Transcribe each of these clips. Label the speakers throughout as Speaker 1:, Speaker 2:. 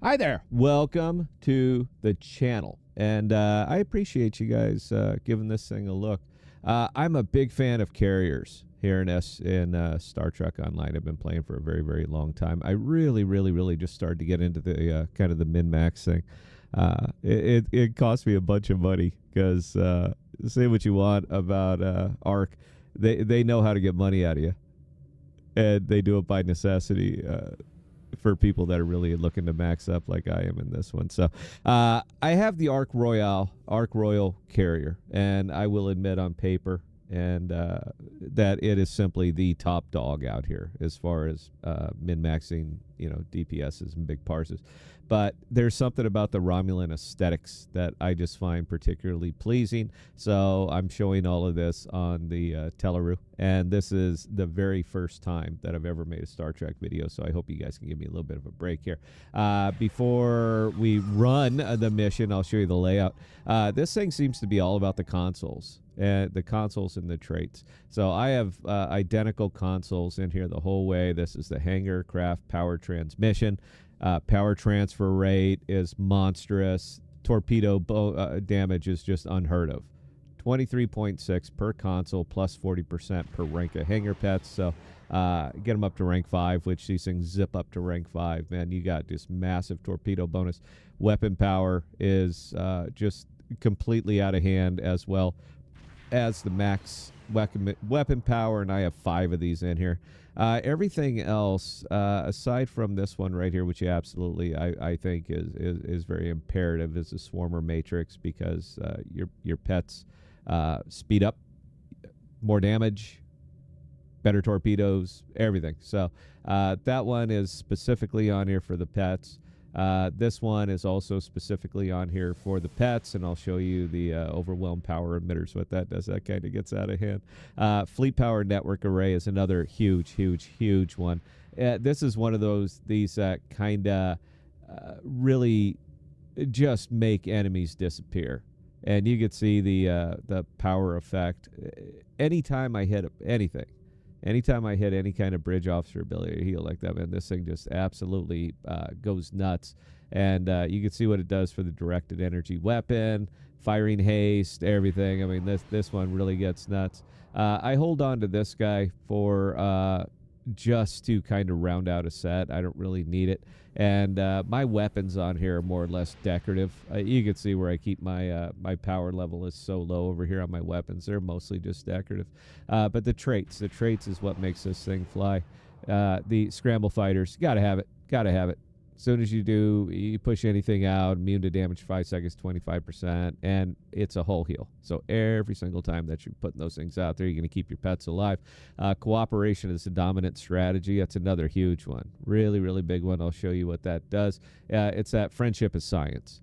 Speaker 1: Hi there. Welcome to the channel. And I appreciate you guys giving this thing a look. I'm a big fan of carriers here in Star Trek Online. I've been playing for a very, very long time. I really just started to get into the kind of the min-max thing. It cost me a bunch of money because say what you want about ARC. They know how to get money out of you. And they do it by necessity. For people that are really looking to max up like I am in this one. So I have the Ark Royal carrier, and I will admit on paper and that it is simply the top dog out here as far as min-maxing, DPSs and big parses. But there's something about the Romulan aesthetics that I just find particularly pleasing. So I'm showing all of this on the Teleroo, and this is the very first time that I've ever made a Star Trek video, so I hope you guys can give me a little bit of a break here. Before we run the mission, I'll show you the layout. This thing seems to be all about the consoles. And the consoles and the traits. So I have identical consoles in here the whole way. This is the hangar craft power transmission. Power transfer rate is monstrous. Torpedo damage is just unheard of. 23.6 per console plus 40% per rank of hangar pets. So get them up to rank 5, which these things zip up to rank 5. Man, you got this massive torpedo bonus. Weapon power is just completely out of hand as well as the max weapon power, and I have 5 of these in here. Everything else, aside from this one right here, which absolutely I think is very imperative, is the Swarmer Matrix, because your pets speed up, more damage, better torpedoes, everything. So that one is specifically on here for the pets. This one is also specifically on here for the pets, and I'll show you the overwhelm power emitters, what that does. That kind of gets out of hand. Fleet power network array is another huge one. This is one of these that kind of really just make enemies disappear. And you can see the power effect. Anytime I hit anything, anytime I hit any kind of bridge officer ability to heal like that, man, this thing just absolutely goes nuts. And you can see what it does for the directed energy weapon, firing haste, everything. I mean, this one really gets nuts. I hold on to this guy for just to kind of round out a set. I don't really need it. And my weapons on here are more or less decorative. You can see where I keep my power level is so low over here on my weapons. They're mostly just decorative. But the traits is what makes this thing fly. The scramble fighters, gotta have it. As soon as you push anything out, immune to damage 5 seconds, 25%, and it's a whole heal. So every single time that you're putting those things out there, you're going to keep your pets alive. Cooperation is the dominant strategy. That's another huge one. Really big one. I'll show you what that does. It's that friendship is science.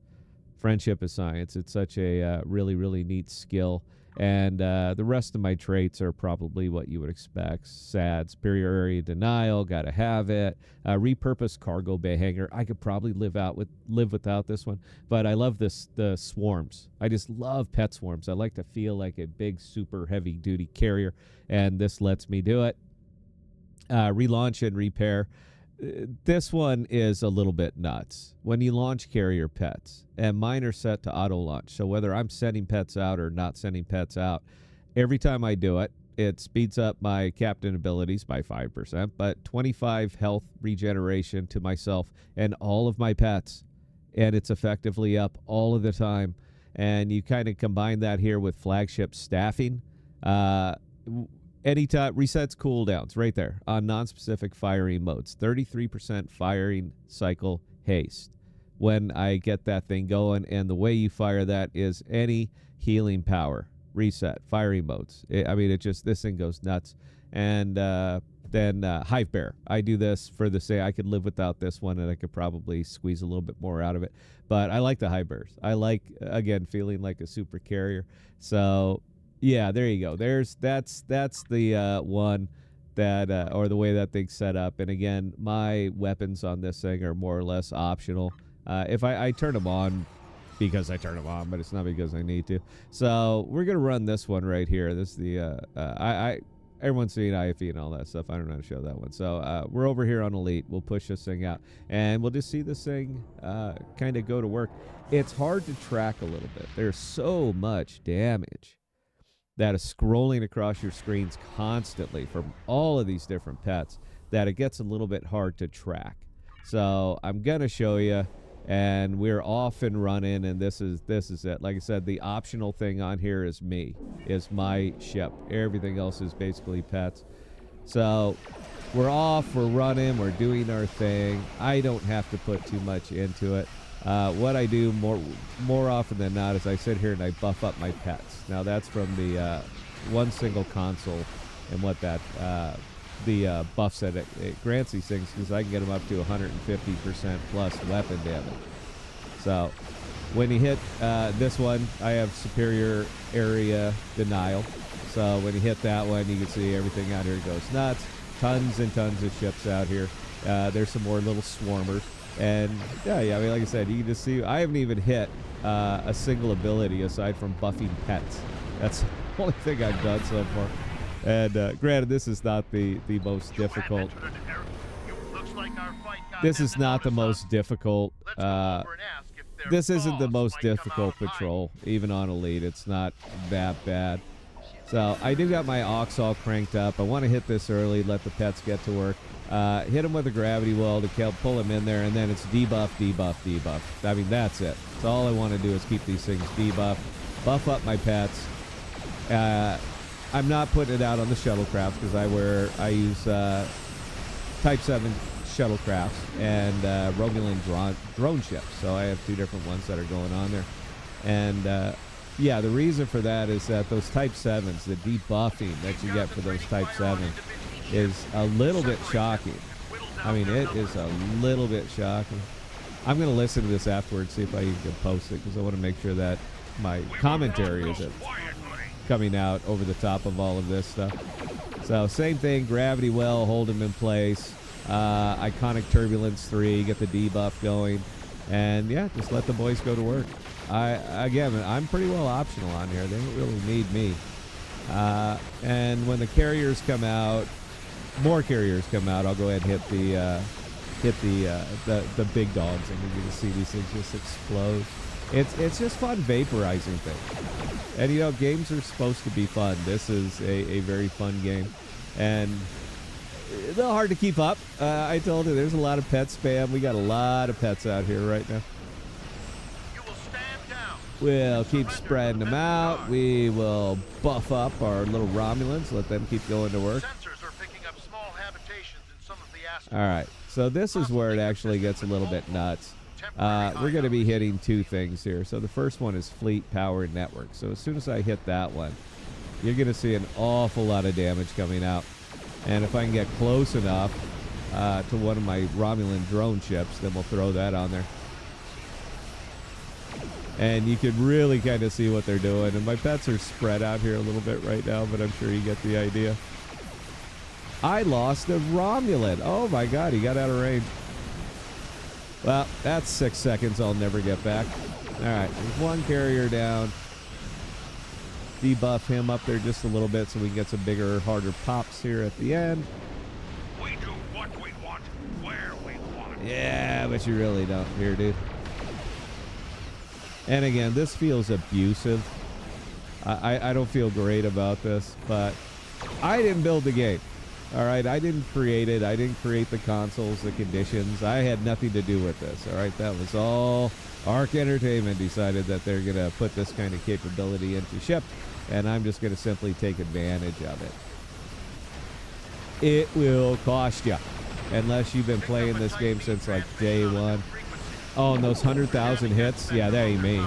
Speaker 1: Friendship is science. It's such a really neat skill. And the rest of my traits are probably what you would expect. SAD, superiority denial, gotta have it. Repurposed cargo bay hangar. I could probably live without this one, but I love the swarms. I just love pet swarms. I like to feel like a big, super heavy duty carrier, and this lets me do it. Relaunch and repair. This one is a little bit nuts. When you launch carrier pets, and mine are set to auto launch, so whether I'm sending pets out or not sending pets out, every time I do it, it speeds up my captain abilities by 5%, but 25 health regeneration to myself and all of my pets, and it's effectively up all of the time. And you kind of combine that here with flagship staffing. Anytime resets cooldowns right there on non-specific firing modes. 33% firing cycle haste when I get that thing going, and the way you fire that is any healing power reset firing modes. This thing goes nuts. And then Hive Bear. I do this for the say I could live without this one, and I could probably squeeze a little bit more out of it. But I like the Hive Bears. I like, again, feeling like a super carrier. So yeah, there you go. That's the one that or the way that thing's set up. And again, my weapons on this thing are more or less optional. If I turn them on because I turn them on, but it's not because I need to. So we're gonna run this one right here. This is the everyone's seeing IFE and all that stuff. I don't know how to show that one. So we're over here on Elite. We'll push this thing out, and we'll just see this thing kind of go to work. It's hard to track a little bit. There's so much damage that is scrolling across your screens constantly from all of these different pets that it gets a little bit hard to track. So I'm going to show you, and we're off and running, and this is it. Like I said, the optional thing on here is my ship. Everything else is basically pets. So we're off, we're running, we're doing our thing. I don't have to put too much into it. What I do more often than not is I sit here and I buff up my pets. Now that's from the one single console, and what that the buffs that it grants these things, because I can get them up to 150% plus weapon damage. So when you hit this one, I have superior area denial. So when you hit that one, you can see everything out here goes nuts. Tons and tons of ships out here. There's some more little swarmers. And yeah, I mean, like I said, you can just see I haven't even hit a single ability aside from buffing pets. That's the only thing I've done so far. And granted, this is not the most difficult. This is not the most difficult. This isn't the most difficult patrol, even on Elite. It's not that bad. So I do got my aux all cranked up. I want to hit this early, let the pets get to work. Hit them with a gravity well to pull them in there, and then it's debuff, debuff, debuff. I mean, that's it. So all I want to do is keep these things debuffed, buff up my pets. I'm not putting it out on the shuttlecrafts because I use Type 7 shuttlecrafts and Romulan drone ships. So I have two different ones that are going on there. And yeah, the reason for that is that those Type 7s, the debuffing that you get for those Type 7s is a little bit shocking. I mean, it is a little bit shocking. I'm going to listen to this afterwards, see if I can post it, because I want to make sure that my commentary isn't coming out over the top of all of this stuff. So same thing, gravity well, hold them in place. Iconic Turbulence 3, get the debuff going. And yeah, just let the boys go to work. Again, I'm pretty well optional on here. They don't really need me. And when the carriers come out, more carriers come out, I'll go ahead and hit the big dogs, and you can see these things just explode. It's just fun vaporizing things. And you know, games are supposed to be fun. This is a very fun game, and a little hard to keep up. I told you there's a lot of pet spam. We got a lot of pets out here right now. We'll keep spreading them out. We will buff up our little Romulans, let them keep going to work. All right, so this is where it actually gets a little bit nuts. We're going to be hitting two things here. So the first one is Fleet Power Network. So as soon as I hit that one, you're going to see an awful lot of damage coming out. And if I can get close enough to one of my Romulan drone ships, then we'll throw that on there. And you can really kind of see what they're doing. And my pets are spread out here a little bit right now, but I'm sure you get the idea. I lost a Romulan. Oh my God, he got out of range. Well, that's 6 seconds I'll never get back. All right, there's one carrier down. Debuff him up there just a little bit so we can get some bigger, harder pops here at the end.
Speaker 2: We do what we want, where we want.
Speaker 1: Yeah, but you really don't here, dude. And again, this feels abusive. I don't feel great about this, but I didn't build the game. All right, I didn't create it. I didn't create the consoles, the conditions. I had nothing to do with this. All right, that was all Arc Entertainment decided that they're going to put this kind of capability into ship, and I'm just going to simply take advantage of it. It will cost you, unless you've been playing this game since like day one. Oh, and those 100,000 hits? Yeah, that ain't me.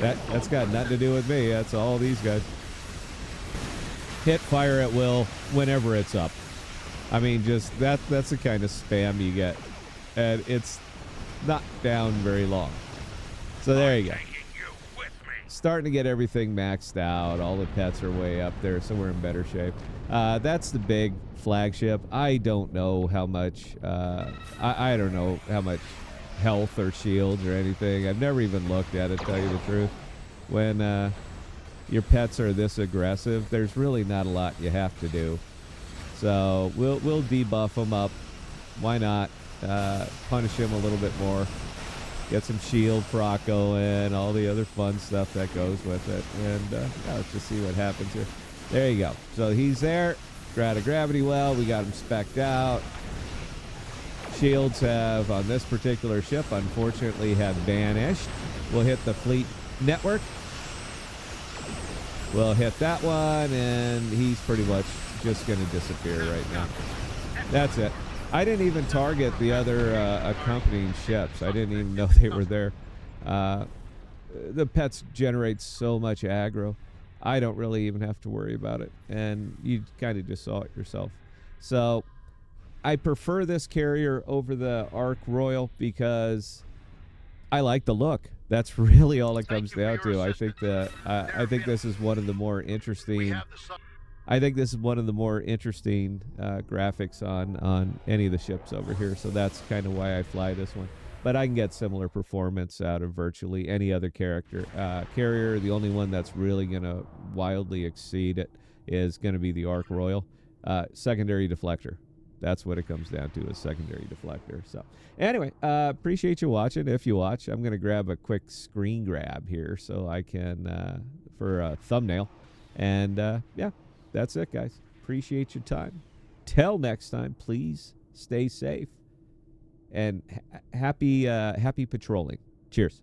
Speaker 1: That's got nothing to do with me. That's all these guys. Hit fire at will whenever it's up. I mean, just that's the kind of spam you get. And it's not down very long. So there you go. Starting to get everything maxed out. All the pets are way up there, so we're in better shape. That's the big flagship. I don't know how much I don't know how much health or shields or anything. I've never even looked at it, to tell you the truth. When your pets are this aggressive, there's really not a lot you have to do. So we'll debuff them up. Why not? Punish him a little bit more. Get some shield proc going, all the other fun stuff that goes with it. And yeah, let's just see what happens here. There you go. So he's there. Got a gravity well. We got him spec'd out. Shields have, on this particular ship, unfortunately have vanished. We'll hit the fleet network. We'll hit that one, and he's pretty much just going to disappear right now. That's it. I didn't even target the other accompanying ships. I didn't even know they were there. The pets generate so much aggro. I don't really even have to worry about it. And you kind of just saw it yourself. So I prefer this carrier over the Ark Royal because I like the look. That's really all it comes down to. I think this is one of the more interesting. I think this is one of the more interesting graphics on any of the ships over here. So that's kind of why I fly this one. But I can get similar performance out of virtually any other carrier. The only one that's really going to wildly exceed it is going to be the Ark Royal. Secondary deflector. That's what it comes down to, is secondary deflector. So anyway, appreciate you watching. If you watch, I'm going to grab a quick screen grab here so I can, for a thumbnail. And yeah, that's it, guys. Appreciate your time. Till next time, please stay safe. And happy patrolling. Cheers.